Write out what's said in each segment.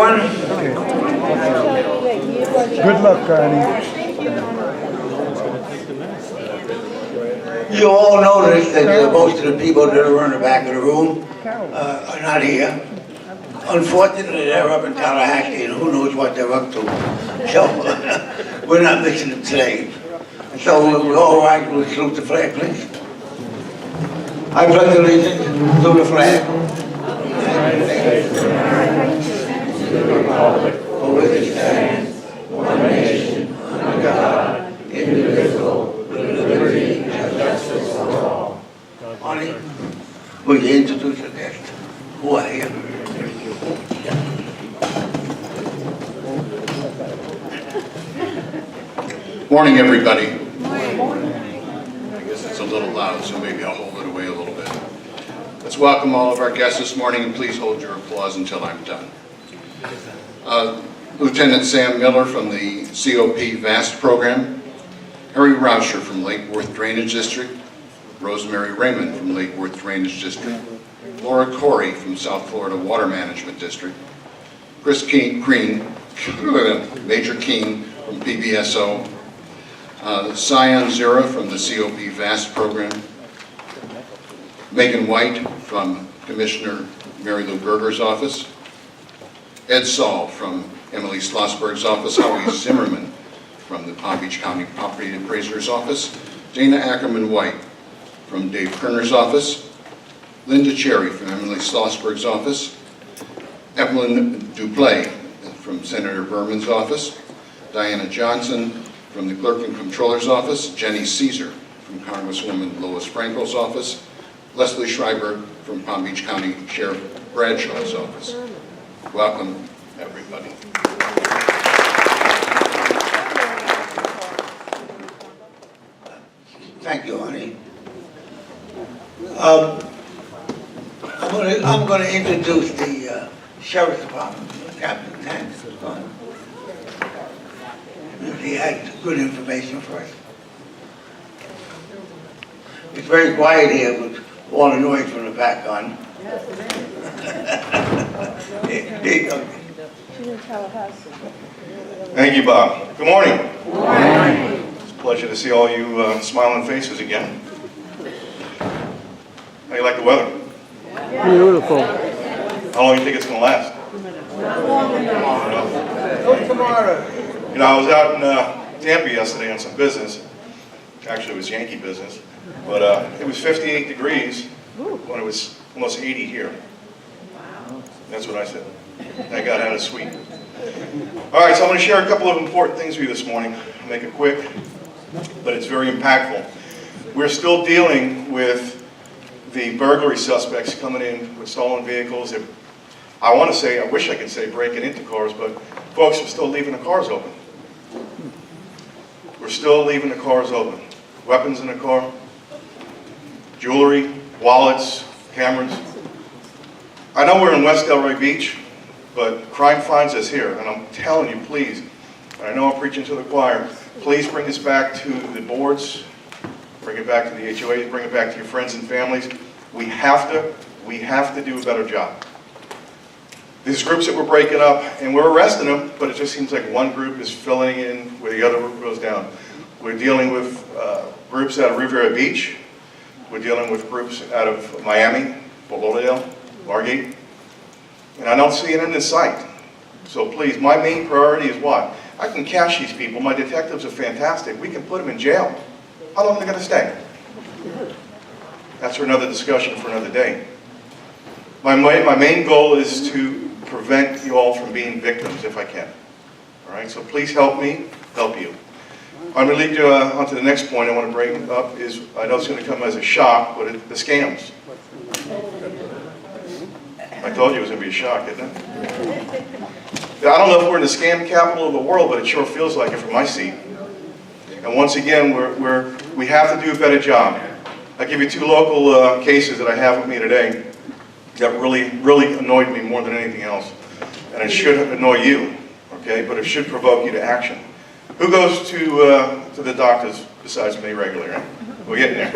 Okay. Good luck, Carney. You all noticed that most of the people that are in the back of the room are not here. Unfortunately, they're up in Tallahassee, and who knows what they're up to. So we're not missing them today. So we're all right. We'll salute the flag, please. I pledge allegiance to the flag. For which it stands, one nation, under God, indivisible, with liberty and justice for all. Honey, will you introduce your guests who are here? Morning, everybody. I guess it's a little loud, so maybe I'll hold it away a little bit. Let's welcome all of our guests this morning, and please hold your applause until I'm done. Lieutenant Sam Miller from the COP VAST program, Harry Rauscher from Lake Worth Drainage District, Rosemary Raymond from Lake Worth Drainage District, Laura Corey from South Florida Water Management District, Chris Green, Major King from PBSO, Sion Zira from the COP VAST program, Megan White from Commissioner Mary Lou Berger's office, Ed Saul from Emily Schlossberg's office, Howie Zimmerman from the Palm Beach County Property Appraiser's office, Dana Ackerman White from Dave Kerner's office, Linda Cherry from Emily Schlossberg's office, Evelyn Duplay from Senator Berman's office, Diana Johnson from the Clerk and Comptroller's office, Jenny Caesar from Congresswoman Lois Frankel's office, Leslie Schreiber from Palm Beach County Sheriff Bradshaw's office. Welcome, everybody. Thank you, honey. I'm going to introduce the Sheriff's Department, Captain Tanks. He had good information for us. It's very quiet here with all the noise from the back on. Thank you, Bob. Good morning. Good morning. It's a pleasure to see all you smiling faces again. How do you like the weather? Beautiful. How long do you think it's going to last? Tomorrow. You know, I was out in Tampa yesterday on some business. Actually, it was Yankee business. But it was 58 degrees when it was almost 80 here. That's what I said. Thank God I had a suite. All right, so I'm going to share a couple of important things with you this morning. I'll make it quick, but it's very impactful. We're still dealing with the burglary suspects coming in with stolen vehicles. I want to say, I wish I could say breaking into cars, but folks are still leaving the cars open. We're still leaving the cars open. Weapons in the car, jewelry, wallets, cameras. I know we're in West Delray Beach, but crime finds us here, and I'm telling you, please, and I know I'm preaching to the choir, please bring this back to the boards, bring it back to the HOAs, bring it back to your friends and families. We have to do a better job. These groups that we're breaking up, and we're arresting them, but it just seems like one group is filling in where the other group goes down. We're dealing with groups out of Riviera Beach. We're dealing with groups out of Miami, Fort Lauderdale, Margate. And I don't see it in this sight. So please, my main priority is what? I can catch these people. My detectives are fantastic. We can put them in jail. How long are they going to stay? That's for another discussion for another day. My main goal is to prevent you all from being victims if I can. All right, so please help me, help you. I'm going to lead you on to the next point I want to bring up is, I know it's going to come as a shock, but the scams. I told you it was going to be a shock, didn't it? I don't know if we're in the scam capital of the world, but it sure feels like it from my seat. And once again, we have to do a better job. I'll give you two local cases that I have with me today that really annoyed me more than anything else. And it should annoy you, okay? But it should provoke you to action. Who goes to the doctors besides me regularly? Right? We're getting there.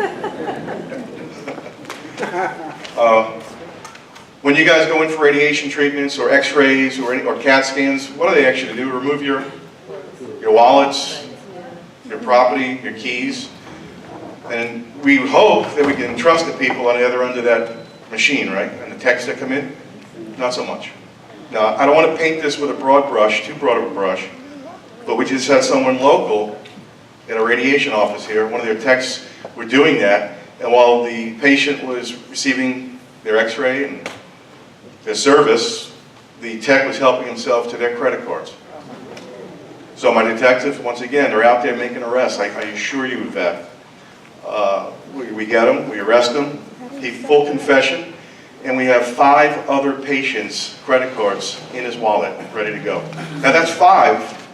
When you guys go in for radiation treatments or x-rays or CAT scans, what do they actually do? Remove your wallets, your property, your keys. And we hope that we can trust the people on the other end of that machine, right? And the techs that come in, not so much. Now, I don't want to paint this with a broad brush, too broad of a brush, but we just had someone local at a radiation office here, one of their techs were doing that, and while the patient was receiving their x-ray and their service, the tech was helping himself to their credit cards. So my detectives, once again, they're out there making arrests, I assure you of that. We get him, we arrest him, he full confession, and we have 5 other patients' credit cards in his wallet, ready to go. Now that's 5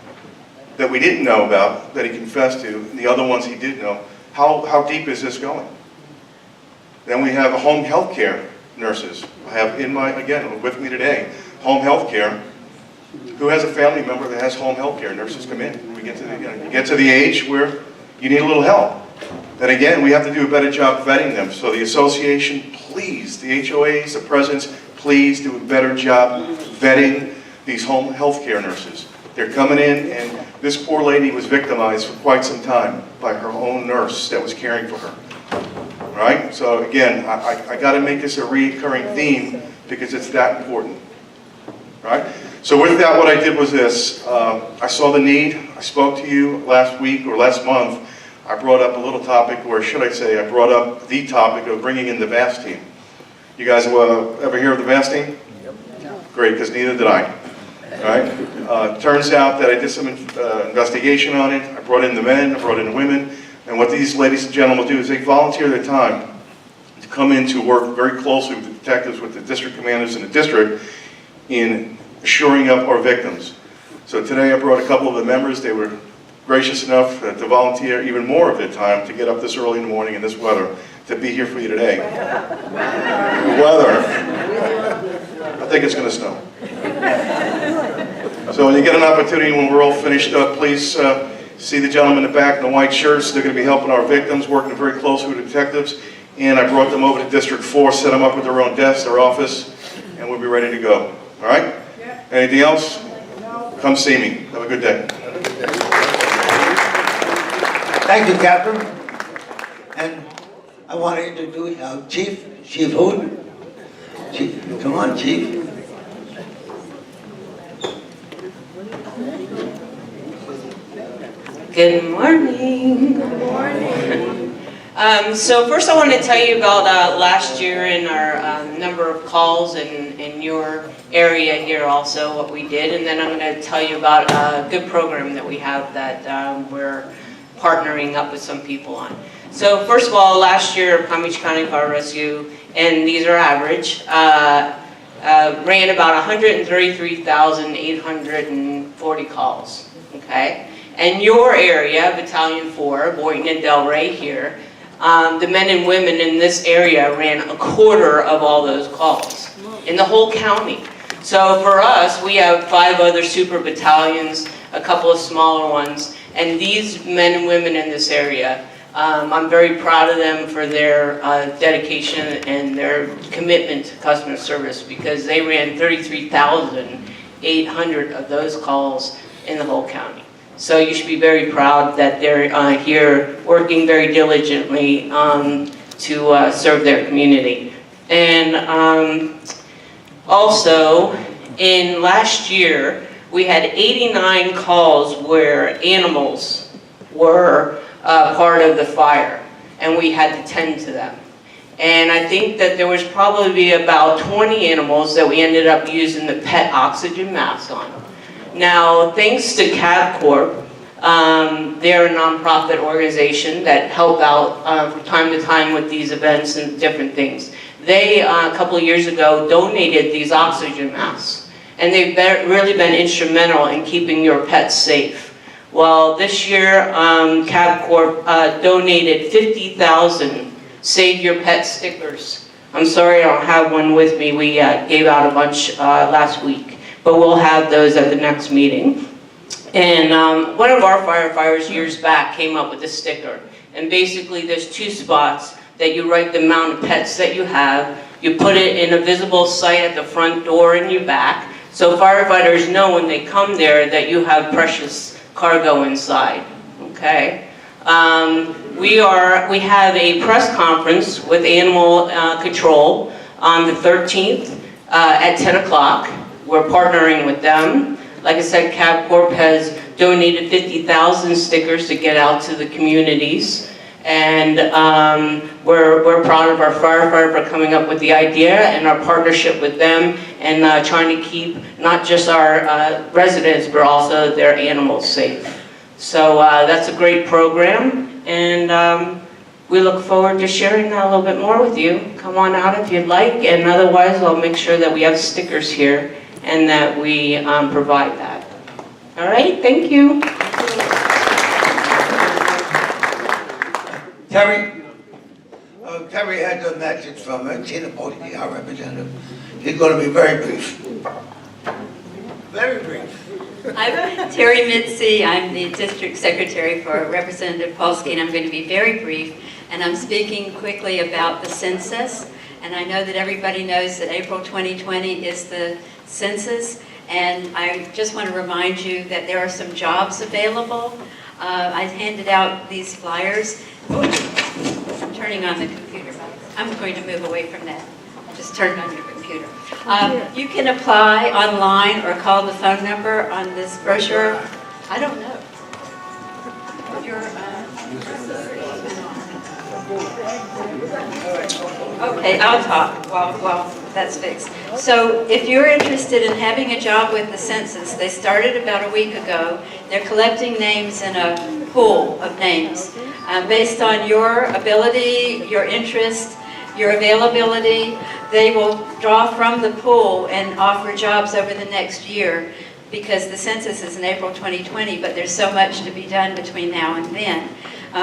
that we didn't know about, that he confessed to, and the other ones he did know. How deep is this going? Then we have home health care nurses. I have again, with me today, home health care. Who has a family member that has home health care? Nurses come in. We get to you get to the age where you need a little help. Then again, we have to do a better job vetting them. So the association, please, the HOAs, the presidents, please do a better job vetting these home health care nurses. They're coming in, and this poor lady was victimized for quite some time by her own nurse that was caring for her. All right? So again, I got to make this a recurring theme because it's that important. All right? So with that, what I did was this. I saw the need. I spoke to you last week or last month. I brought up a little topic, or should I say, I brought up the topic of bringing in the VAST team. You guys ever hear of the VAST team? Great, because neither did I. All right? Turns out that I did some investigation on it. I brought in the men, I brought in the women, and what these ladies and gentlemen do is they volunteer their time to come in to work very closely with the detectives, with the district commanders in the district in shoring up our victims. So today I brought a couple of the members. They were gracious enough to volunteer even more of their time to get up this early in the morning in this weather to be here for you today. The weather. I think it's going to snow. So when you get an opportunity, when we're all finished up, please see the gentleman in the back in the white shirts. They're going to be helping our victims, working very closely with the detectives. And I brought them over to District 4, set them up with their own desk, their office, and we'll be ready to go. All right? Anything else? Come see me. Have a good day. Thank you, Captain. And I want to introduce our Chief Hood. Chief, come on, Chief. Good morning. Good morning. So first I want to tell you about last year and our number of calls in your area here also, what we did, and then I'm going to tell you about a good program that we have that we're partnering up with some people on. So first of all, last year Palm Beach County Fire Rescue, and these are average, ran about 133,840 calls, okay? And your area, Battalion 4, Boynton and Delray here, the men and women in this area ran a quarter of all those calls in the whole county. So for us, we have 5 other super battalions, a couple of smaller ones, and these men and women in this area, I'm very proud of them for their dedication and their commitment to customer service, because they ran 33,800 of those calls in the whole county. So you should be very proud that they're here working very diligently to serve their community. And also, in last year, we had 89 calls where animals were part of the fire, and we had to tend to them. And I think that there was probably about 20 animals that we ended up using the PET oxygen mask on. Now, thanks to CAB Corp, they're a nonprofit organization that help out from time to time with these events and different things. They, a couple of years ago, donated these oxygen masks, and they've really been instrumental in keeping your pets safe. Well, this year, CAB Corp donated 50,000 Save Your Pet stickers. I'm sorry I don't have one with me. We gave out a bunch last week, but we'll have those at the next meeting. And one of our firefighters years back came up with a sticker. And basically there's 2 spots that you write the amount of pets that you have, You put it in a visible site at the front door and your back, so firefighters know when they come there that you have precious cargo inside, okay? We have a press conference with Animal Control on the 13th at 10 o'clock. We're partnering with them. Like I said, Cab Corp has donated 50,000 stickers to get out to the communities. And we're proud of our firefighter for coming up with the idea and our partnership with them and trying to keep not just our residents but also their animals safe. So that's a great program, and we look forward to sharing that a little bit more with you. Come on out if you'd like, and otherwise I'll make sure that we have stickers here and that we provide that. All right, thank you. Terry has a message from Tina Posty, our representative. He's going to be very brief. Very brief. I'm Terry Mitzi. I'm the district secretary for Representative Polsky, and I'm going to be very brief. And I'm speaking quickly about the census. And I know that everybody knows that April 2020 is the census. And I just want to remind you that there are some jobs available. I handed out these flyers. I'm turning on the computer. I'm going to move away from that. I just turned on your computer. You can apply online or call the phone number on this brochure. I don't know. Okay, I'll talk while that's fixed. So if you're interested in having a job with the census, they started about a week ago. They're collecting names in a pool of names based on your ability, your interest, your availability. They will draw from the pool and offer jobs over the next year, because the census is in April 2020, but there's so much to be done between now and then.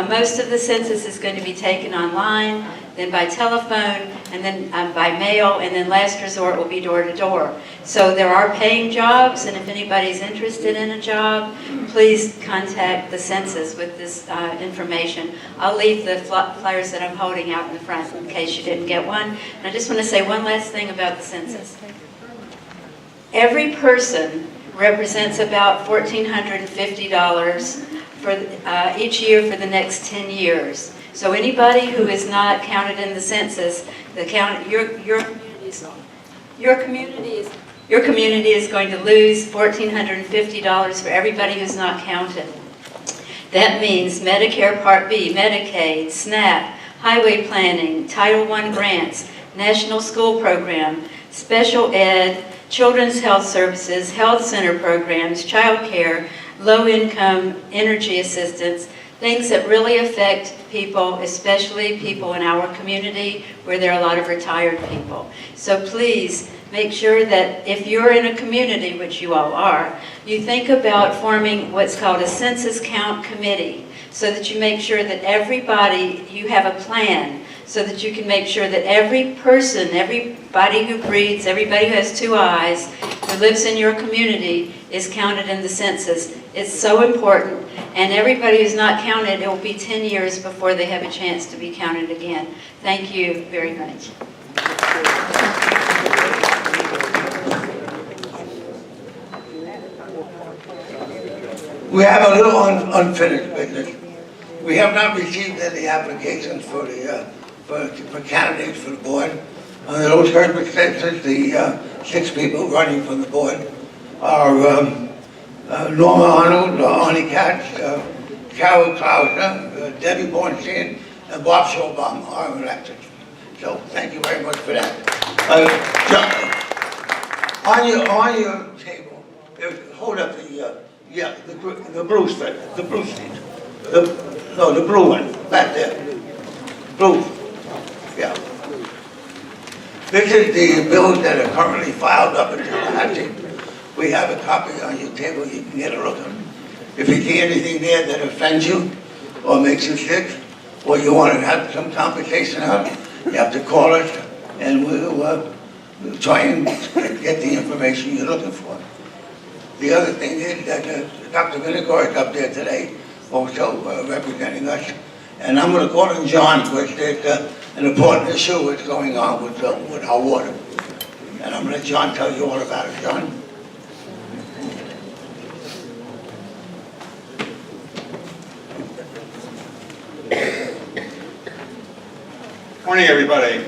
Most of the census is going to be taken online, then by telephone, and then by mail, and then last resort will be door to door. So there are paying jobs, and if anybody's interested in a job, please contact the census with this information. I'll leave the flyers that I'm holding out in the front in case you didn't get one. And I just want to say one last thing about the census. Every person represents about $1,450 for each year for the next 10 years. So anybody who is not counted in the census, your community is going to lose $1,450 for everybody who's not counted. That means Medicare Part B, Medicaid, SNAP, highway planning, Title I grants, National School Program, special ed, children's health services, health center programs, child care, low-income energy assistance, things that really affect people, especially people in our community where there are a lot of retired people. So please make sure that if you're in a community, which you all are, you think about forming what's called a census count committee, so that you make sure that everybody, you have a plan, so that you can make sure that every person, everybody who breathes, everybody who has two eyes, who lives in your community is counted in the census. It's so important. And everybody who's not counted, it will be 10 years before they have a chance to be counted again. Thank you very much. We have a little unfinished business. We have not received any applications for candidates for the board. Under those circumstances, the 6 people running for the board are Norma Arnold, Arnie Katz, Carol Klausner, Debbie Bornstein, and Bob Schulbaum are elected. So thank you very much for that. On your table, hold up the blue sheet. The blue one, back there. Blue, yeah. This is the bills that are currently filed up in Tallahatchie. We have a copy on your table, you can get a look at it. If you see anything there that offends you, or makes you sick, or you want to have some conversation out, you have to call us, and we'll try and get the information you're looking for. The other thing is that Dr. Vinegar is up there today, also representing us. And I'm going to call him John, because there's an important issue that's going on with our water. And I'm going to let John tell you all about it. John? Morning, everybody.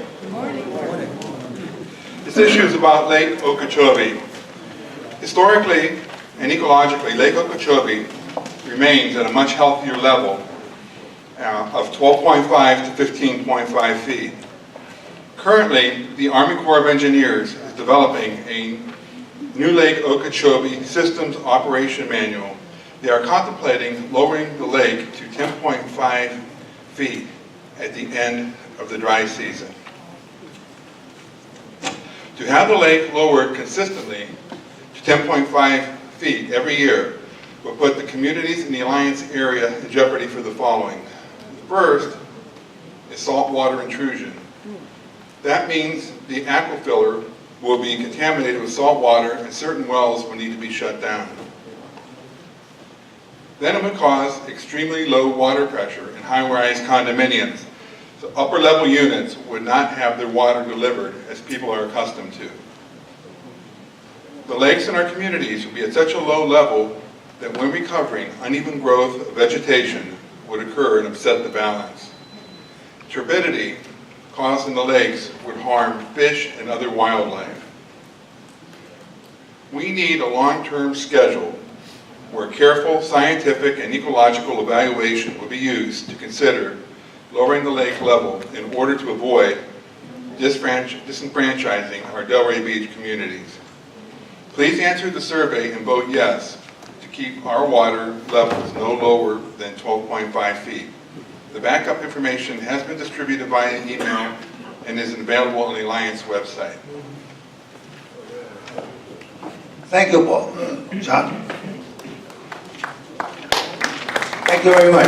This issue is about Lake Okeechobee. Historically and ecologically, Lake Okeechobee remains at a much healthier level of 12.5 to 15.5 feet. Currently, the Army Corps of Engineers is developing a new Lake Okeechobee Systems Operation Manual. They are contemplating lowering the lake to 10.5 feet at the end of the dry season. To have the lake lowered consistently to 10.5 feet every year will put the communities in the Alliance area in jeopardy for the following. First is saltwater intrusion. That means the aquifer will be contaminated with salt water and certain wells will need to be shut down. Then it would cause extremely low water pressure in high-rise condominiums. So upper-level units would not have their water delivered as people are accustomed to. The lakes in our communities would be at such a low level that when recovering, uneven growth of vegetation would occur and upset the balance. Turbidity caused in the lakes would harm fish and other wildlife. We need a long-term schedule where careful scientific and ecological evaluation will be used to consider lowering the lake level in order to avoid disenfranchising our Delray Beach communities. Please answer the survey and vote yes to keep our water levels no lower than 12.5 feet. The backup information has been distributed via email and is available on the Alliance website. Thank you, Paul. John? Thank you very much.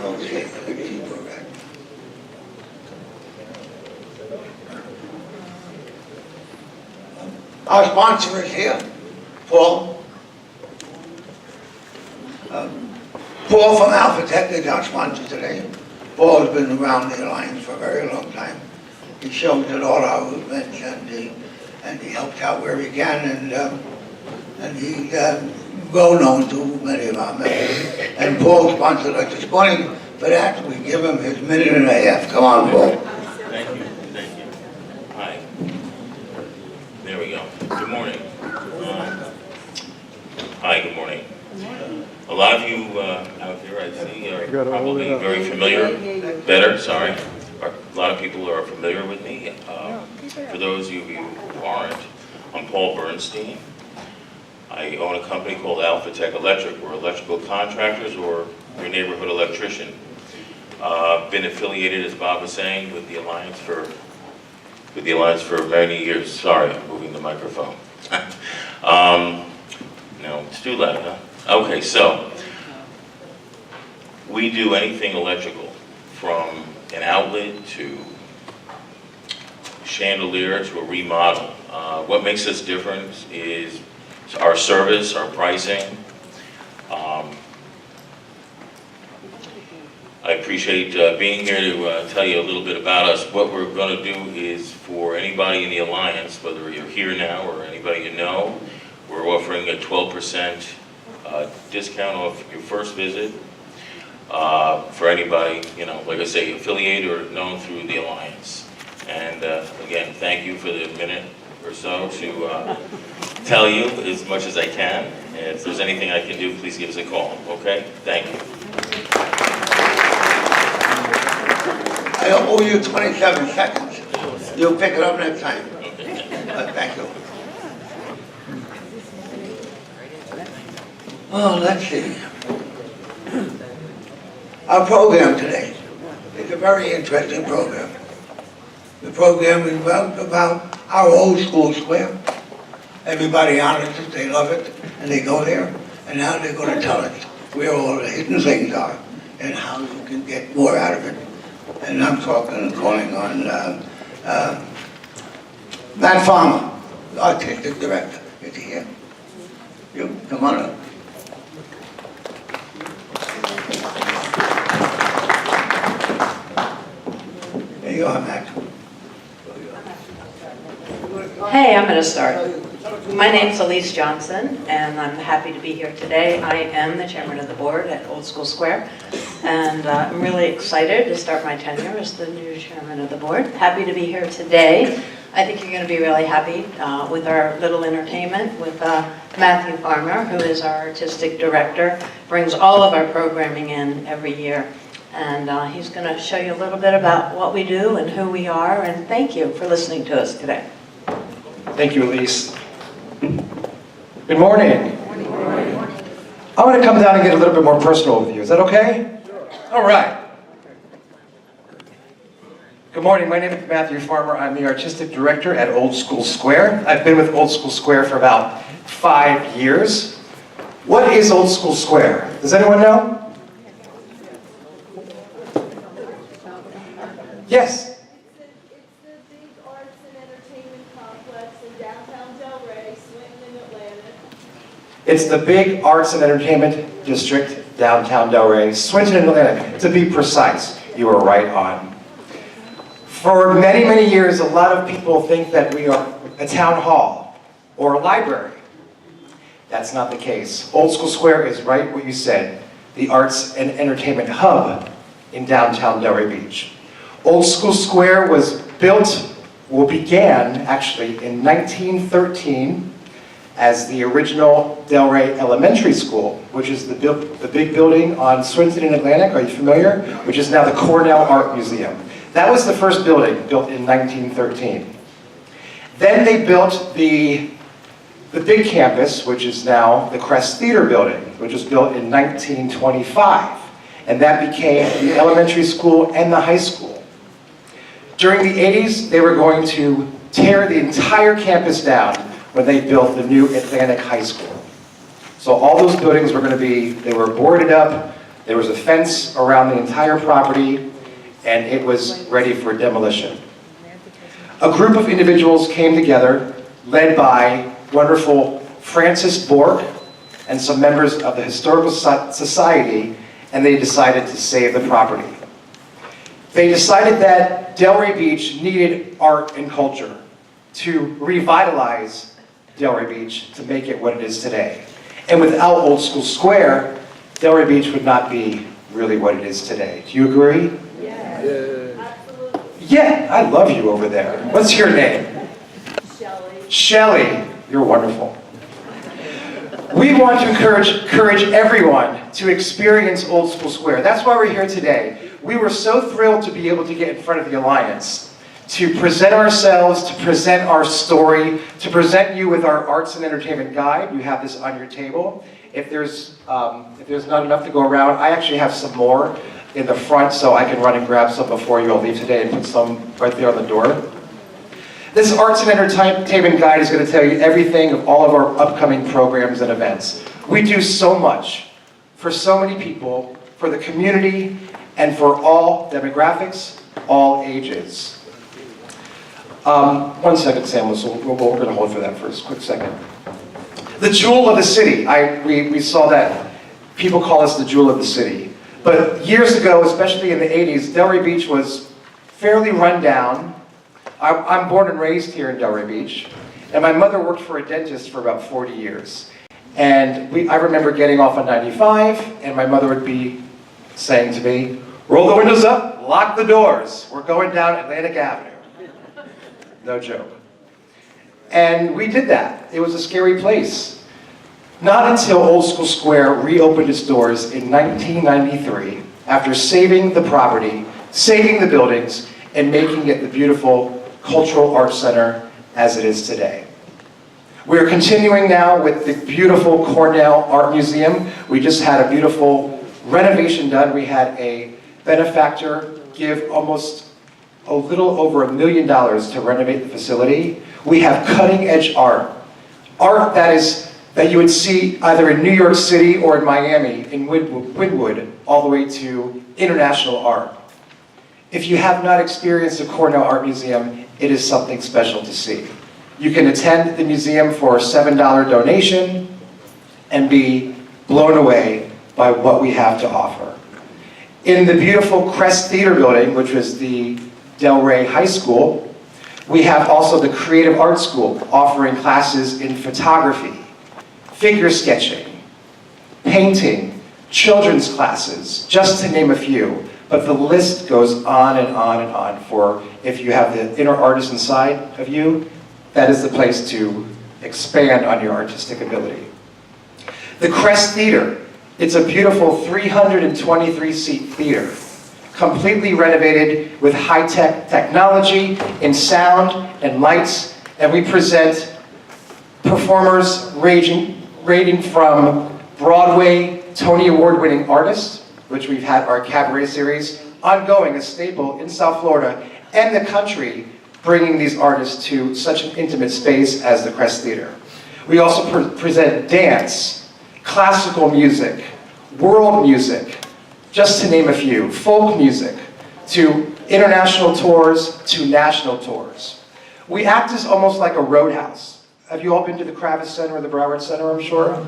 Okay, let me keep going back. Our sponsor is here, Paul. Paul from Alpha Tech is our sponsor today. Paul has been around the Alliance for a very long time. He shows at all our events and he helps out where he can and he's well known to many of our members. And Paul sponsored us this morning. For that, we give him his minute and a half. Come on, Paul. Thank you, thank you. Hi. There we go. Good morning. Hi, good morning. A lot of you out there, I see, are probably very familiar. Better, sorry. A lot of people are familiar with me. For those of you who aren't, I'm Paul Bernstein. I own a company called Alpha Tech Electric. We're electrical contractors or your neighborhood electrician. Been affiliated, as Bob was saying, with the Alliance for many years. Sorry, I'm moving the microphone. No, it's too loud, huh? Okay, so we do anything electrical, from an outlet to chandelier to a remodel. What makes us different is our service, our pricing. I appreciate being here to tell you a little bit about us. What we're going to do is, for anybody in the Alliance, whether you're here now or anybody you know, we're offering a 12% discount off your first visit for anybody, you know, like I say, affiliated or known through the Alliance. And again, thank you for the minute or so to tell you as much as I can. And if there's anything I can do, please give us a call, okay? Thank you. I owe you 27 seconds. You'll pick it up next time. Thank you. Oh, let's see. Our program today is a very interesting program. The program is about our old school square. Everybody honors it, they love it, and they go there. And now they're going to tell us where all the hidden things are and how you can get more out of it. And I'm calling on Matt Farmer, the artistic director. Is he here? You, come on up. Okay, I'm going to start. My name's Elise Johnson, and I'm happy to be here today. I am the chairman of the board at Old School Square, and I'm really excited to start my tenure as the new chairman of the board. Happy to be here today. I think you're going to be really happy with our little entertainment with Matthew Farmer, who is our artistic director, brings all of our programming in every year. And he's going to show you a little bit about what we do and who we are, and thank you for listening to us today. Thank you, Elise. Good morning. I want to come down and get a little bit more personal with you. Is that okay? All right. Good morning. My name is Matthew Farmer. I'm the artistic director at Old School Square. I've been with Old School Square for about 5 years. What is Old School Square? Does anyone know? Yes. It's the big arts and entertainment complex in downtown Delray, Swinton, and Atlantic. It's the big arts and entertainment district, downtown Delray, Swinton, and Atlantic. To be precise, you are right on. For many, many years, a lot of people think that we are a town hall or a library. That's not the case. Old School Square is right what you said, the arts and entertainment hub in downtown Delray Beach. Old School Square began actually in 1913 as the original Delray Elementary School, which is the big building on Swinton and Atlantic, are you familiar? Which is now the Cornell Art Museum. That was the first building, built in 1913. Then they built the big campus, which is now the Crest Theater Building, which was built in 1925. And that became the elementary school and the high school. During the 80s, they were going to tear the entire campus down when they built the new Atlantic High School. So all those buildings were going to be, they were boarded up, there was a fence around the entire property, and it was ready for demolition. A group of individuals came together, led by wonderful Francis Bork and some members of the Historical Society, and they decided to save the property. They decided that Delray Beach needed art and culture to revitalize Delray Beach to make it what it is today. And without Old School Square, Delray Beach would not be really what it is today. Do you agree? Yes. Absolutely. Yeah, I love you over there. What's your name? Shelley. Shelley, you're wonderful. We want to encourage everyone to experience Old School Square. That's why we're here today. We were so thrilled to be able to get in front of the Alliance, to present ourselves, to present our story, to present you with our arts and entertainment guide. You have this on your table. If there's not enough to go around, I actually have some more in the front, so I can run and grab some before you all leave today and put some right there on the door. This Arts and Entertainment Guide is going to tell you everything of all of our upcoming programs and events. We do so much for so many people, for the community, and for all demographics, all ages. 1 second, Sam, we're going to hold for that for a quick second. The jewel of the city. We saw that people call us the jewel of the city. But years ago, especially in the 80s, Delray Beach was fairly run down. I'm born and raised here in Delray Beach, and my mother worked for a dentist for about 40 years. And I remember getting off on 95, and my mother would be saying to me, "Roll the windows up, lock the doors. We're going down Atlantic Avenue." No joke. And we did that. It was a scary place. Not until Old School Square reopened its doors in 1993, after saving the property, saving the buildings, and making it the beautiful cultural arts center as it is today. We're continuing now with the beautiful Cornell Art Museum. We just had a beautiful renovation done. We had a benefactor give almost a little over $1 million to renovate the facility. We have cutting edge art. Art that you would see either in New York City or in Miami, in Wynwood, all the way to international art. If you have not experienced the Cornell Art Museum, it is something special to see. You can attend the museum for a $7 donation and be blown away by what we have to offer. In the beautiful Crest Theater Building, which was the Delray High School, We have also the Creative Arts School offering classes in photography, figure sketching, painting, children's classes, just to name a few. But the list goes on and on and on for if you have the inner artist inside of you, that is the place to expand on your artistic ability. The Crest Theater, it's a beautiful 323-seat theater, completely renovated with high-tech technology in sound and lights, and we present performers ranging from Broadway Tony Award-winning artists, which we've had our cabaret series, ongoing, a staple in South Florida and the country, bringing these artists to such an intimate space as the Crest Theater. We also present dance, classical music, world music, just to name a few, folk music, to international tours, to national tours. We act as almost like a roadhouse. Have you all been to the Kravis Center or the Broward Center, I'm sure?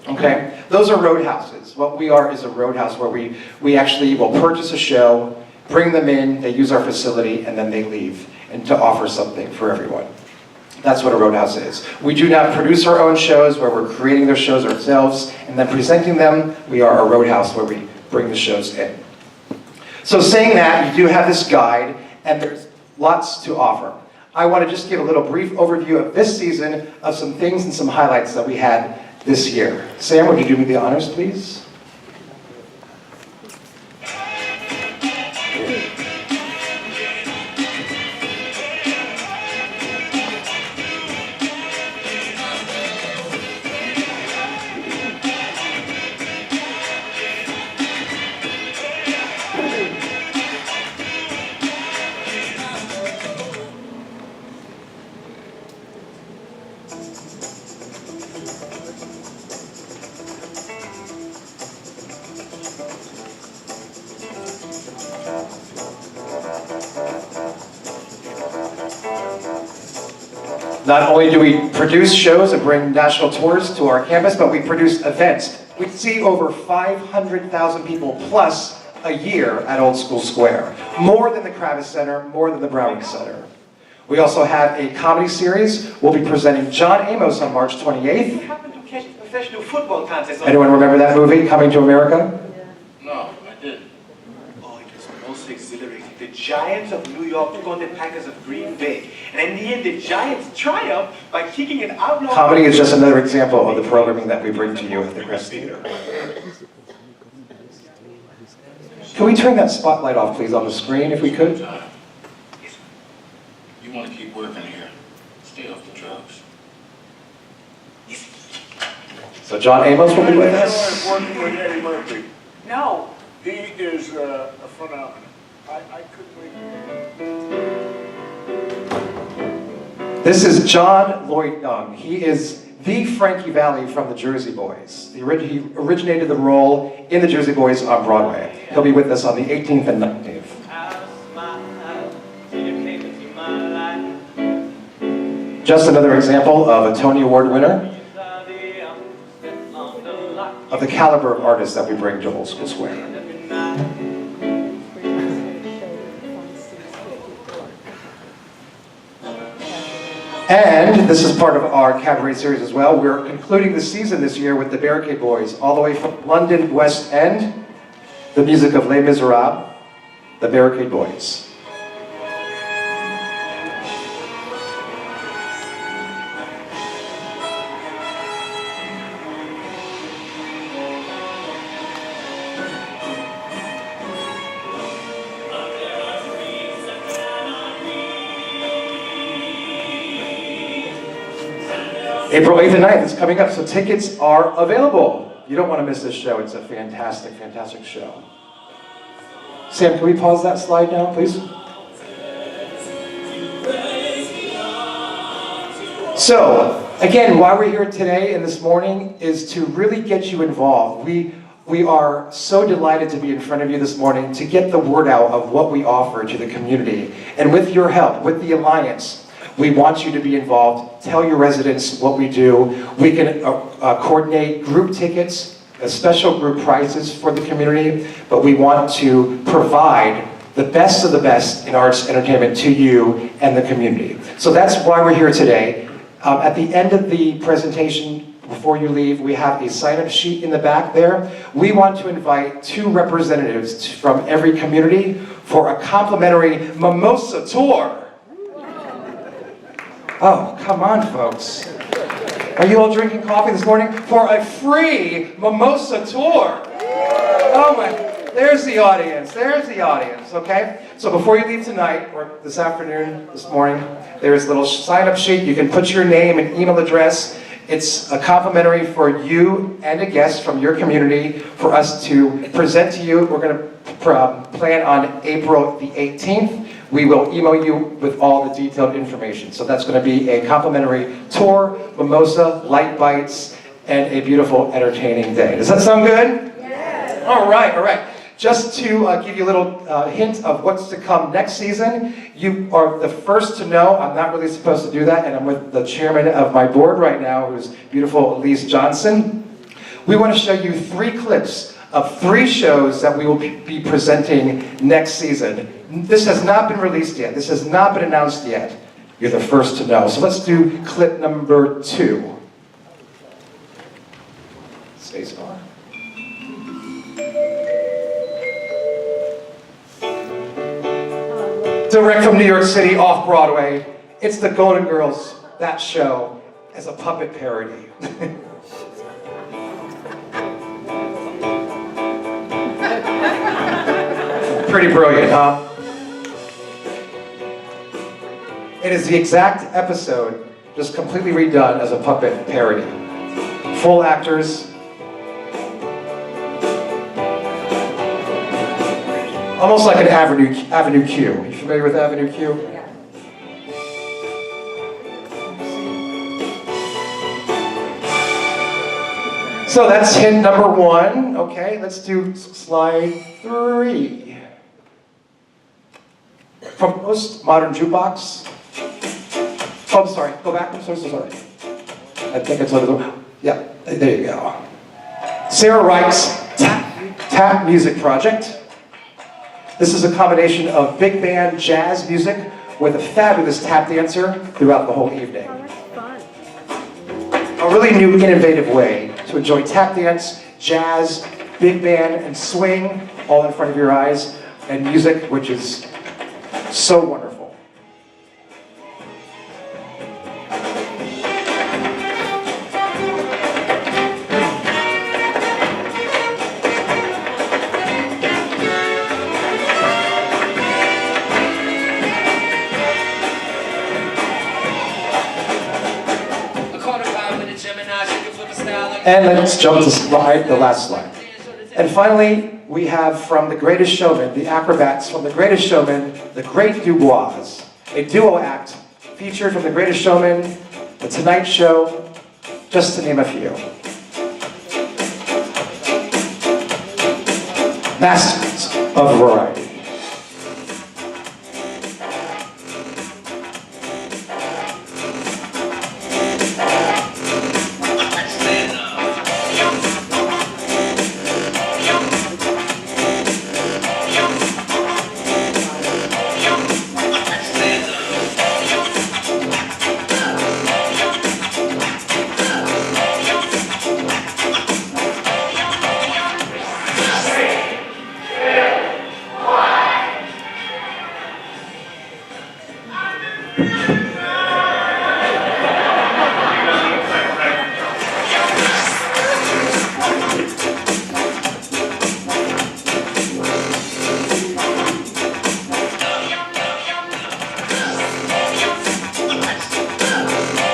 Okay, those are roadhouses. What we are is a roadhouse where we actually will purchase a show, bring them in, they use our facility, and then they leave, and to offer something for everyone. That's what a roadhouse is. We do not produce our own shows where we're creating their shows ourselves and then presenting them. We are a roadhouse where we bring the shows in. So saying that, you do have this guide, and there's lots to offer. I want to just give a little brief overview of this season of some things and some highlights that we had this year. Sam, would you do me the honors, please? Not only do we produce shows and bring national tours to our campus, but we produce events. We see over 500,000 people plus a year at Old School Square. More than the Kravis Center, more than the Broward Center. We also have a comedy series. We'll be presenting John Amos on March 28th. You happened to catch the professional football contest. Anyone remember that movie, Coming to America? No, I didn't. Oh, it was most exhilarating. The Giants of New York took on the Packers of Green Bay. And in the end, the Giants triumphed by kicking an outlaw... Comedy is just another example of the programming that we bring to you at the Crest Theater. Can we turn that spotlight off, please, on the screen, if we could? You want to keep working here. Stay off the drugs. So John Amos will be with us. Working with Eddie Murphy. No. He is a phenomenon. I couldn't wait. This is John Lloyd Young. He is the Frankie Valli from the Jersey Boys. He originated the role in the Jersey Boys on Broadway. He'll be with us on the 18th and 19th. Just another example of a Tony Award winner of the caliber of artists that we bring to Old School Square. And this is part of our cabaret series as well. We're concluding the season this year with the Barricade Boys, all the way from London West End, the music of Les Miserables, the Barricade Boys. April 8th and 9th is coming up, so tickets are available. You don't want to miss this show. It's a fantastic, fantastic show. Sam, can we pause that slide now, please? So, again, why we're here today and this morning is to really get you involved. We are so delighted to be in front of you this morning to get the word out of what we offer to the community. And with your help, with the Alliance, we want you to be involved. Tell your residents what we do. We can coordinate group tickets, special group prizes for the community, but we want to provide the best of the best in arts entertainment to you and the community. So that's why we're here today. At the end of the presentation, before you leave, we have a sign-up sheet in the back there. We want to invite 2 representatives from every community for a complimentary mimosa tour. Oh, come on, folks. Are you all drinking coffee this morning? For a free mimosa tour. Oh my, there's the audience, okay? So before you leave tonight, or this afternoon, this morning, there's a little sign-up sheet. You can put your name and email address. It's a complimentary for you and a guest from your community for us to present to you. We're going to plan on April the 18th. We will email you with all the detailed information. So that's going to be a complimentary tour, mimosa, light bites, and a beautiful, entertaining day. Does that sound good? Yes. All right. Just to give you a little hint of what's to come next season, you are the first to know. I'm not really supposed to do that, and I'm with the chairman of my board right now, who's beautiful Elise Johnson. We want to show you 3 clips of 3 shows that we will be presenting next season. This has not been released yet. This has not been announced yet. You're the first to know. So let's do clip number 2. Space bar. Direct from New York City, off Broadway, it's the Golden Girls, that show, as a puppet parody. Pretty brilliant, huh? It is the exact episode, just completely redone as a puppet parody. Full actors. Almost like an Avenue Q. You familiar with Avenue Q? Yeah. So that's hint number 1. Okay, let's do slide 3. From Postmodern Jukebox. Oh, I'm sorry. Go back. I'm so sorry. I think it's another. Yeah, there you go. Sarah Reich's Tap Music Project. This is a combination of big band jazz music with a fabulous tap dancer throughout the whole evening. A really new, innovative way to enjoy tap dance, jazz, big band, and swing all in front of your eyes, and music which is so wonderful. And let's jump to the last slide. And finally, we have from The Greatest Showman, the acrobats from The Greatest Showman, The Great Dubois, a duo act featured from The Greatest Showman, The Tonight Show, just to name a few. Masters of variety.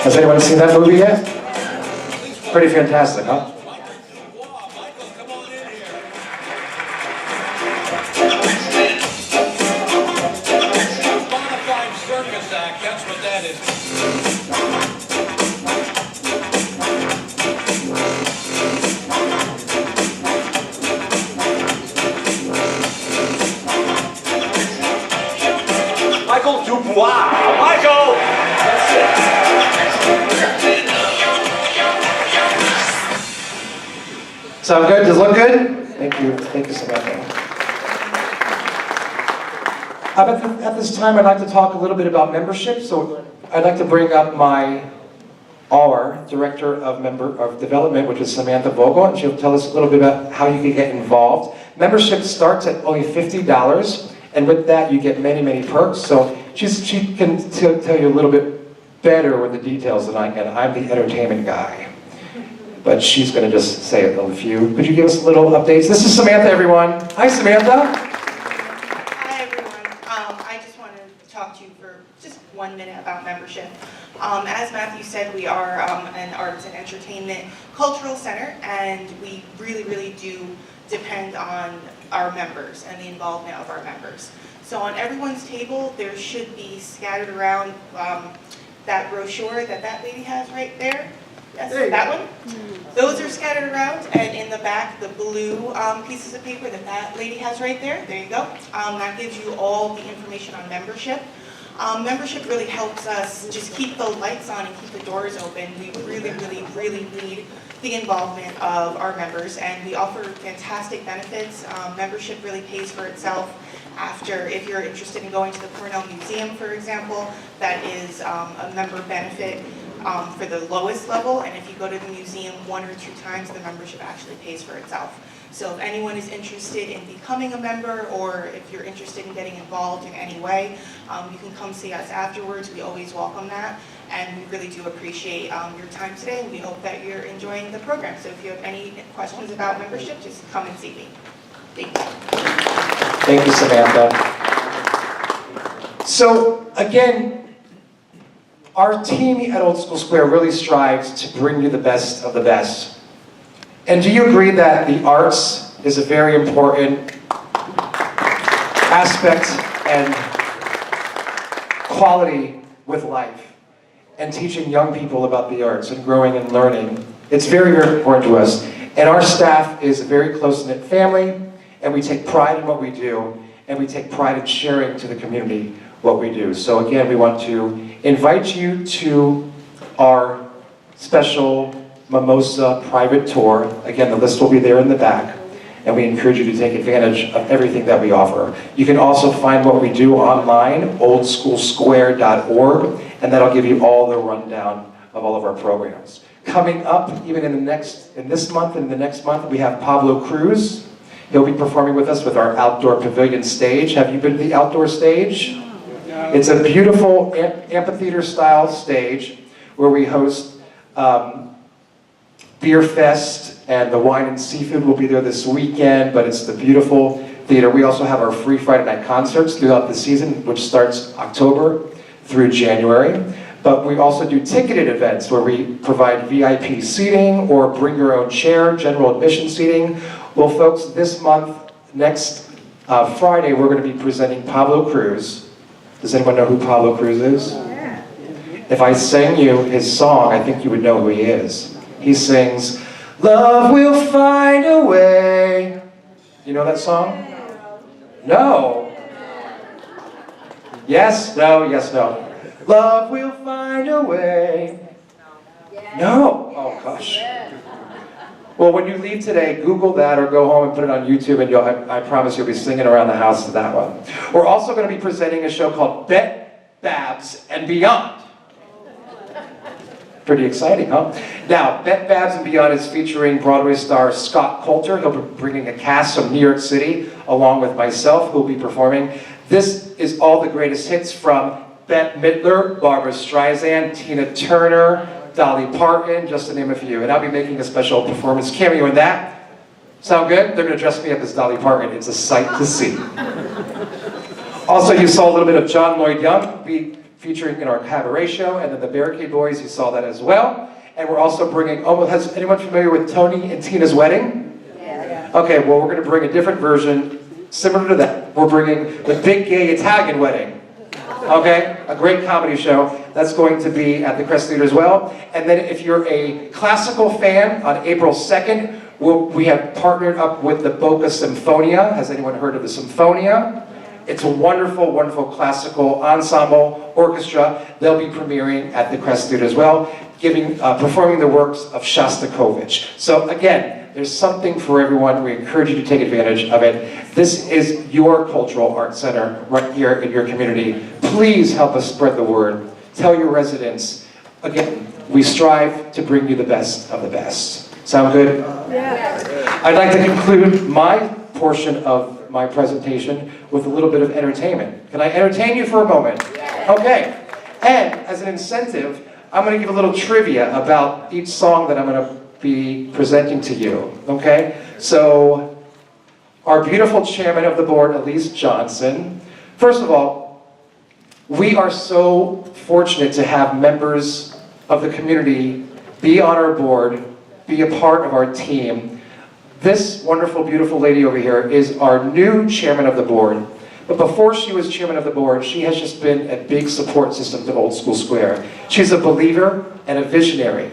Has anyone seen that movie yet? Pretty fantastic, huh? Michael Dubois. Michael! Sound good? Does it look good? Thank you. Thank you so much. At this time, I'd like to talk a little bit about membership. So I'd like to bring up our Director of Development, which is Samantha Vogel, and she'll tell us a little bit about how you can get involved. Membership starts at only $50, and with that, you get many, many perks. So she can tell you a little bit better with the details than I can. I'm the entertainment guy. But she's going to just say a few. Could you give us a little updates? This is Samantha, everyone. Hi, Samantha. Hi, everyone. I just wanted to talk to you for just 1 minute about membership. As Matthew said, we are an arts and entertainment cultural center, and we really, really do depend on our members and the involvement of our members. So on everyone's table, there should be scattered around that brochure that lady has right there. Yes, that one. Those are scattered around, and in the back, the blue pieces of paper that lady has right there. There you go. That gives you all the information on membership. Membership really helps us just keep the lights on and keep the doors open. We really, really, really need the involvement of our members, and we offer fantastic benefits. Membership really pays for itself after, if you're interested in going to the Cornell Museum, for example, that is a member benefit for the lowest level, and if you go to the museum 1 or 2 times, the membership actually pays for itself. So if anyone is interested in becoming a member, or if you're interested in getting involved in any way, you can come see us afterwards. We always welcome that, and we really do appreciate your time today, and we hope that you're enjoying the program. So if you have any questions about membership, just come and see me. Thank you. Thank you, Samantha. So again, our team at Old School Square really strives to bring you the best of the best. And do you agree that the arts is a very important aspect and quality with life, and teaching young people about the arts and growing and learning? It's very, very important to us. And our staff is a very close-knit family, and we take pride in what we do, and we take pride in sharing to the community what we do. So again, we want to invite you to our special Mimosa private tour. Again, the list will be there in the back, and we encourage you to take advantage of everything that we offer. You can also find what we do online, oldschoolsquare.org, and that'll give you all the rundown of all of our programs. Coming up, even in this month and the next month, we have Pablo Cruz. He'll be performing with us with our outdoor pavilion stage. Have you been to the outdoor stage? It's a beautiful amphitheater-style stage where we host Beer Fest, and the wine and seafood will be there this weekend, but it's the beautiful theater. We also have our free Friday night concerts throughout the season, which starts October through January. But we also do ticketed events where we provide VIP seating or bring your own chair, general admission seating. Well, folks, this month, next Friday, we're going to be presenting Pablo Cruz. Does anyone know who Pablo Cruz is? Yeah. If I sang you his song, I think you would know who he is. He sings, "Love will find a way." You know that song? No. Yes, no, yes, no. Love will find a way. No. Oh, gosh. Well, when you leave today, Google that or go home and put it on YouTube, and I promise you'll be singing around the house to that one. We're also going to be presenting a show called Bet, Babs, and Beyond. Pretty exciting, huh? Now, Bet, Babs, and Beyond is featuring Broadway star Scott Coulter. He'll be bringing a cast from New York City, along with myself, who will be performing. This is all the greatest hits from Bette Midler, Barbra Streisand, Tina Turner, Dolly Parton, just to name a few. And I'll be making a special performance cameo in that. Sound good? They're going to dress me up as Dolly Parton. It's a sight to see. Also, you saw a little bit of John Lloyd Young be featuring in our cabaret show, and then the Barricade Boys, you saw that as well. And we're also bringing, has anyone familiar with Tony and Tina's Wedding? Yeah. Okay, well, we're going to bring a different version similar to that. We're bringing the Big Gay Italian Wedding. Okay, a great comedy show. That's going to be at the Crest Theater as well. And then if you're a classical fan, on April 2nd, we have partnered up with the Boca Symphonia. Has anyone heard of the Symphonia? It's a wonderful, wonderful classical ensemble orchestra. They'll be premiering at the Crest Theater as well, performing the works of Shostakovich. So again, There's something for everyone. We encourage you to take advantage of it. This is your cultural arts center right here in your community. Please help us spread the word. Tell your residents. Again, we strive to bring you the best of the best. Sound good? Yeah. I'd like to conclude my portion of my presentation with a little bit of entertainment. Can I entertain you for a moment? Okay. And as an incentive, I'm going to give a little trivia about each song that I'm going to be presenting to you. Okay? So, our beautiful chairman of the board, Elise Johnson. First of all, we are so fortunate to have members of the community be on our board, be a part of our team. This wonderful, beautiful lady over here is our new chairman of the board. But before she was chairman of the board, she has just been a big support system to Old School Square. She's a believer and a visionary.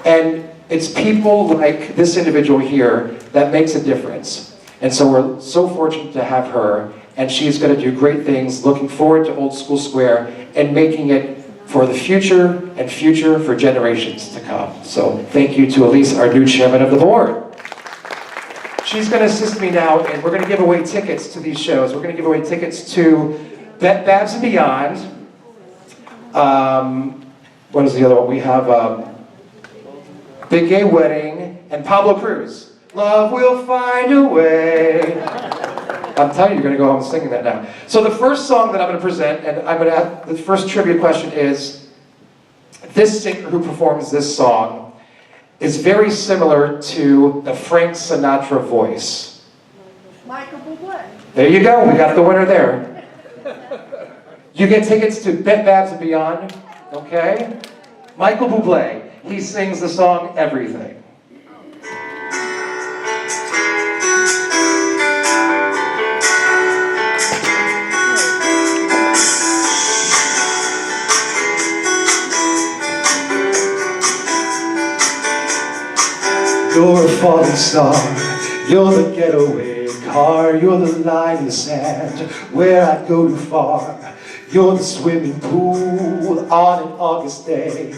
And it's people like this individual here that makes a difference. And so we're so fortunate to have her, and she's going to do great things, looking forward to Old School Square and making it for the future and future for generations to come. So thank you to Elise, our new chairman of the board. She's going to assist me now, and we're going to give away tickets to these shows. We're going to give away tickets to Babs and Beyond. What is the other one? We have Big Gay Wedding and Pablo Cruz. Love will find a way. I'm telling you, you're going to go home singing that now. So the first song that I'm going to present, and I'm going to ask, the first trivia question is, this singer who performs this song is very similar to the Frank Sinatra voice. Michael Bublé. There you go, we got the winner there. You get tickets to Babs and Beyond, okay? Michael Bublé, he sings the song Everything. You're a falling star, you're the getaway car, you're the line in the sand where I go too far. You're the swimming pool on an August day,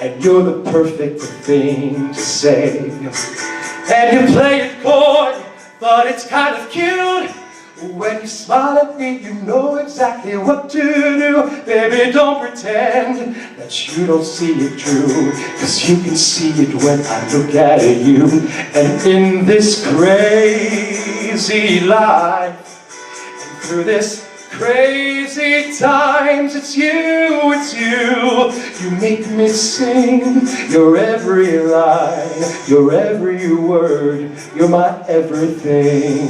and you're the perfect thing to say. And you play it coy, but it's kind of cute. When you smile at me, you know exactly what to do. Baby, don't pretend that you don't see it true, 'cause you can see it when I look at you. And in this crazy life, and through this crazy times, it's you, it's you. You make me sing your every line, your every word, you're my everything.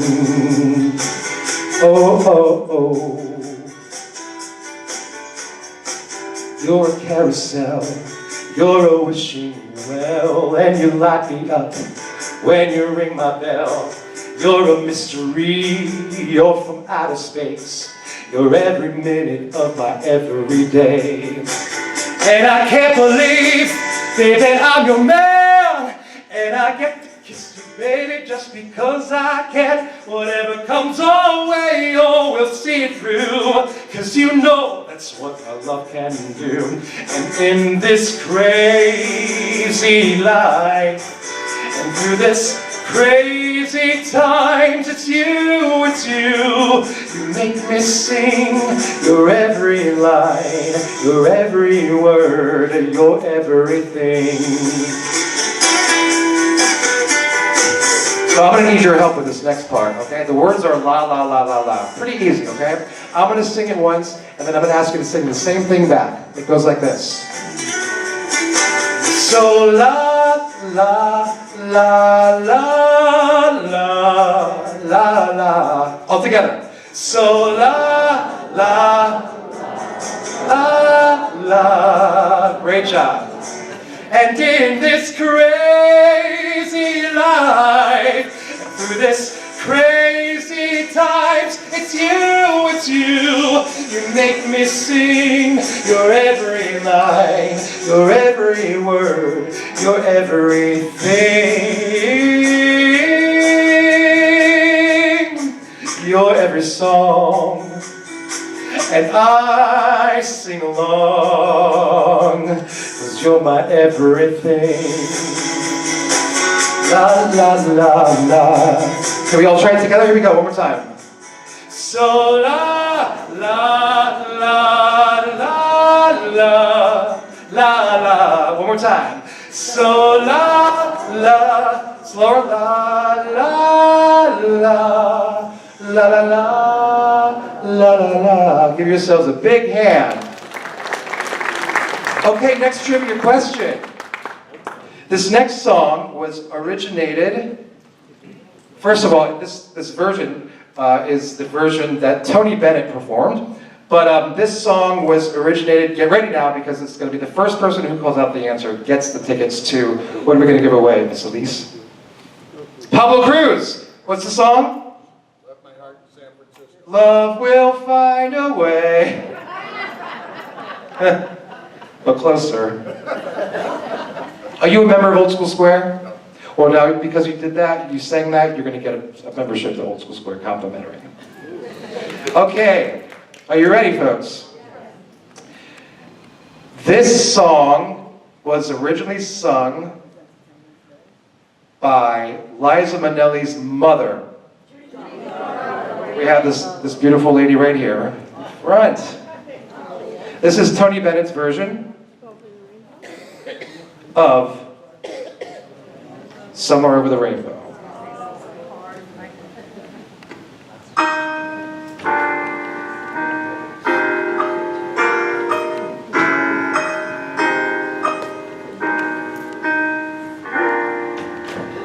Oh, oh, oh. You're a carousel, you're a wishing well, and you light me up when you ring my bell. You're a mystery, you're from outer space, you're every minute of my everyday. And I can't believe, baby, I'm your man, and I get to kiss you, baby, just because I can. Whatever comes our way, oh, we'll see it through, 'cause you know that's what our love can do. And in this crazy life, and through this crazy times, it's you, it's you. You make me sing your every line, your every word, your everything. So I'm going to need your help with this next part, okay? The words are la, la, la, la, la. Pretty easy, okay? I'm going to sing it once, and then I'm going to ask you to sing the same thing back. It goes like this. So la, la, la, la, la, la, la. All together. So la, la, la, la. Great job. And in this crazy life, through this crazy times, it's you, it's you. You make me sing your every line, your every word, your everything, your every song. And I sing along, 'cause you're my everything. La la la la. Can we all try it together? Here we go, one more time. So la la la la la la la. One more time. So la la, slower la la la la la la la la. Give yourselves a big hand. Okay, next trivia question. This next song was originated. First of all, this version is the version that Tony Bennett performed. But this song was originated, get ready now because it's going to be the first person who calls out the answer gets the tickets to what are we going to give away, Miss Elise? Pablo Cruz. What's the song? Left My Heart in San Francisco. Love will find a way. But closer. Are you a member of Old School Square? No. Well, now because you did that, you sang that, you're going to get a membership to Old School Square, complimentary. Okay. Are you ready, folks? This song was originally sung by Liza Minnelli's mother. We have this beautiful lady right here in front. This is Tony Bennett's version of Somewhere Over the Rainbow.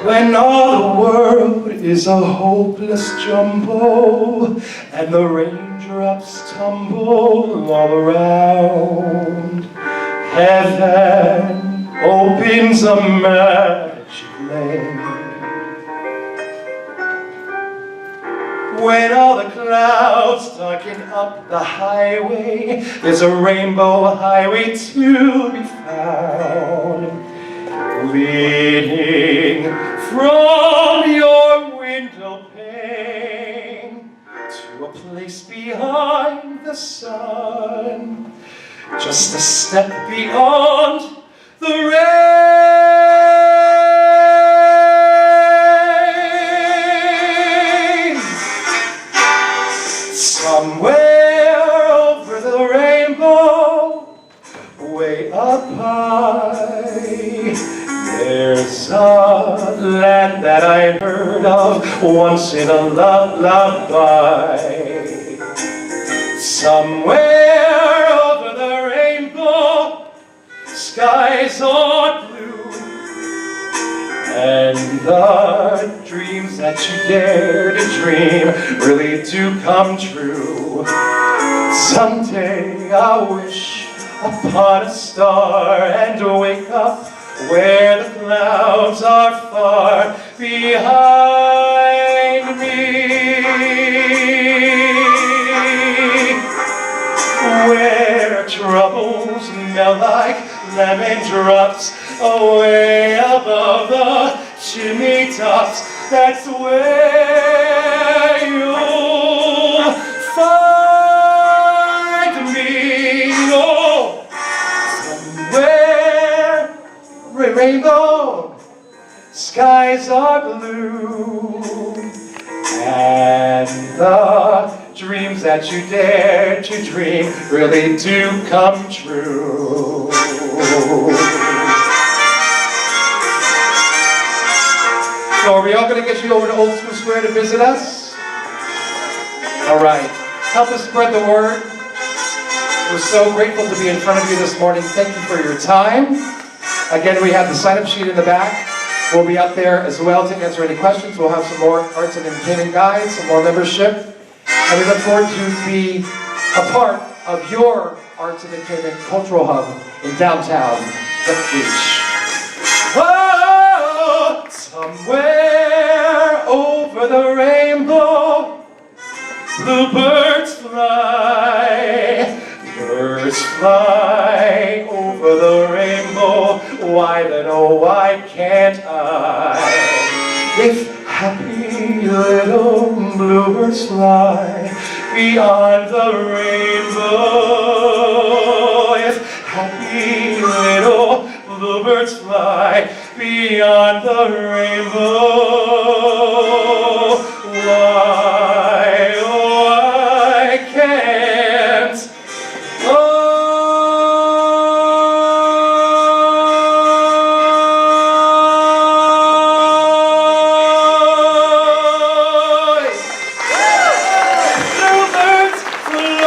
When all the world is a hopeless jumble and the raindrops tumble all around, heaven opens a magic lane. When all the clouds darken up the highway, there's a rainbow highway to be found, leading from your window pane to a place behind the sun, just a step beyond the rain. Somewhere over the rainbow, way up high, there's a land that I heard of once in a lullaby. Somewhere over the rainbow, skies are blue, and the dreams that you dare to dream really do come true. Someday I wish upon a star and wake up where the clouds are far behind me, where troubles melt like lemon drops away above the chimney tops. That's where you'll find me. Oh, somewhere rainbow, skies are blue, and the dreams that you dare to dream really do come true. So are we all going to get you over to Old School Square to visit us? All right. Help us spread the word. We're so grateful to be in front of you this morning. Thank you for your time. Again, we have the sign-up sheet in the back. We'll be up there as well to answer any questions. We'll have some more arts and entertainment guides, some more membership. And we look forward to be a part of your arts and entertainment cultural hub in downtown West Beach. Oh, somewhere over the rainbow, bluebirds fly. Birds fly over the rainbow, why then, oh, why can't I? If happy little bluebirds fly beyond the rainbow, if happy little bluebirds fly beyond beyond the rainbow. Why, oh, I can't. Bluebirds fly.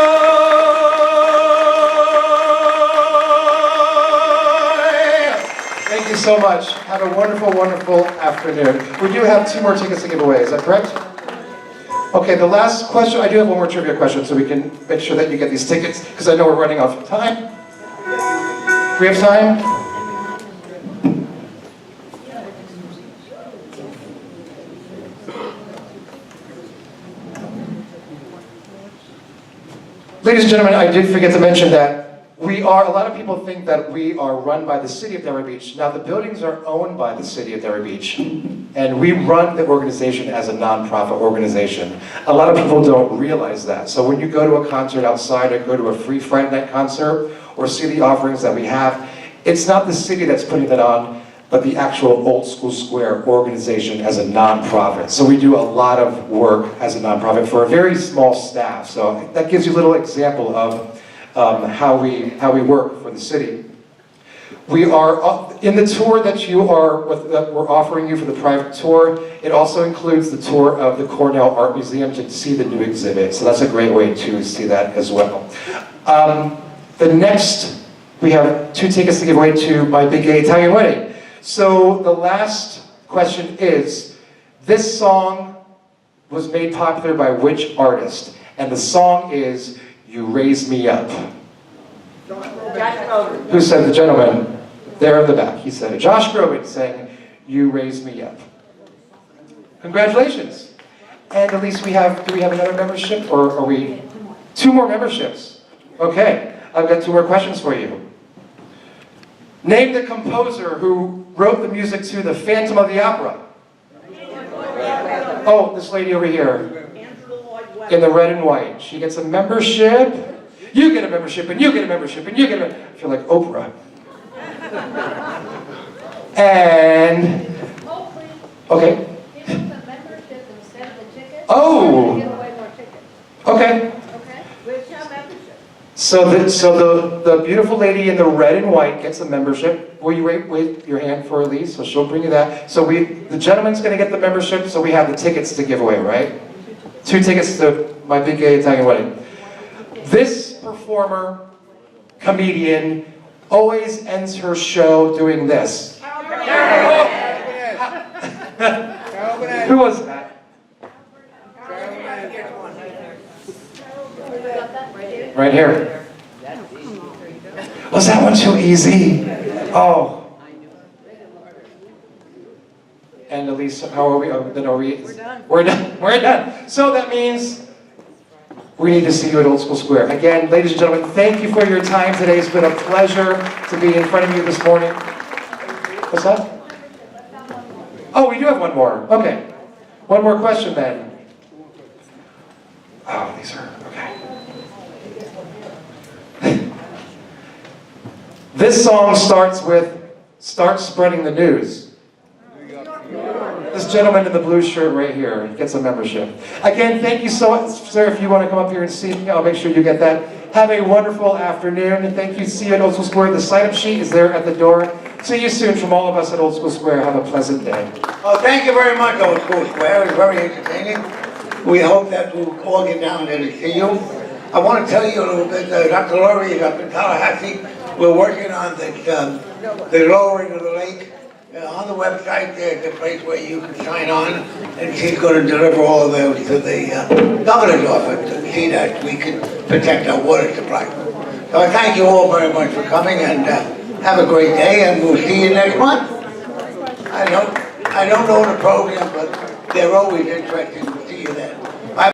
Thank you so much. Have a wonderful, wonderful afternoon. We do have 2 more tickets to give away, is that correct? Okay, the last question, I do have one more trivia question so we can make sure that you get these tickets, because I know we're running out of time. We have time? Ladies and gentlemen, I did forget to mention that a lot of people think that we are run by the city of Delray Beach. Now, the buildings are owned by the city of Delray Beach, and we run the organization as a nonprofit organization. A lot of people don't realize that. So when you go to a concert outside or go to a free Friday night concert or see the offerings that we have, it's not the city that's putting that on, but the actual Old School Square organization as a nonprofit. So we do a lot of work as a nonprofit for a very small staff. So that gives you a little example of how we work for the city. We are in the tour that we're offering you for the private tour. It also includes the tour of the Cornell Art Museum to see the new exhibit. So that's a great way to see that as well. We have 2 tickets to give away to my big gay Italian wedding. So the last question is, this song was made popular by which artist? And the song is You Raise Me Up. Who said the gentleman? There in the back. He said it. Josh Groban sang You Raise Me Up. Congratulations. And at least do we have another membership, or are we? 2 more memberships. Okay, I've got 2 more questions for you. Name the composer who wrote the music to The Phantom of the Opera. Oh, this lady over here. In the red and white. She gets a membership. You get a membership, and you get a membership, and you get a membership. I feel like Oprah. And, okay. Oh! Okay. So the beautiful lady in the red and white gets a membership. Will you wave your hand for Elise? So she'll bring you that. So the gentleman's going to get the membership, so we have the tickets to give away, right? 2 tickets to my big gay Italian wedding. This performer, comedian, always ends her show doing this. Who was that? Right here. Was that one too easy? Oh. And Elise, how are we? Then are we? We're done. We're done. We're done. So that means we need to see you at Old School Square. Again, ladies and gentlemen, thank you for your time today. It's been a pleasure to be in front of you this morning. What's that? Oh, we do have one more. Okay. One more question then. Oh, these are, okay. This song starts with, start spreading the news. This gentleman in the blue shirt right here gets a membership. Again, thank you so much, sir. If you want to come up here and see me, I'll make sure you get that. Have a wonderful afternoon, and thank you. See you at Old School Square. The sign-up sheet is there at the door. See you soon from all of us at Old School Square. Have a pleasant day. Oh, thank you very much, Old School Square. It was very entertaining. We hope that we'll all get down there to see you. I want to tell you a little bit, Dr. Laurie is up in Tallahassee. We're working on the lowering of the lake. On the website, there's a place where you can sign on, and she's going to deliver all of those to the governor's office to see that we can protect our water supply. So I thank you all very much for coming, and have a great day, and we'll see you next month. I don't know the program, but they're always interesting. We'll see you then.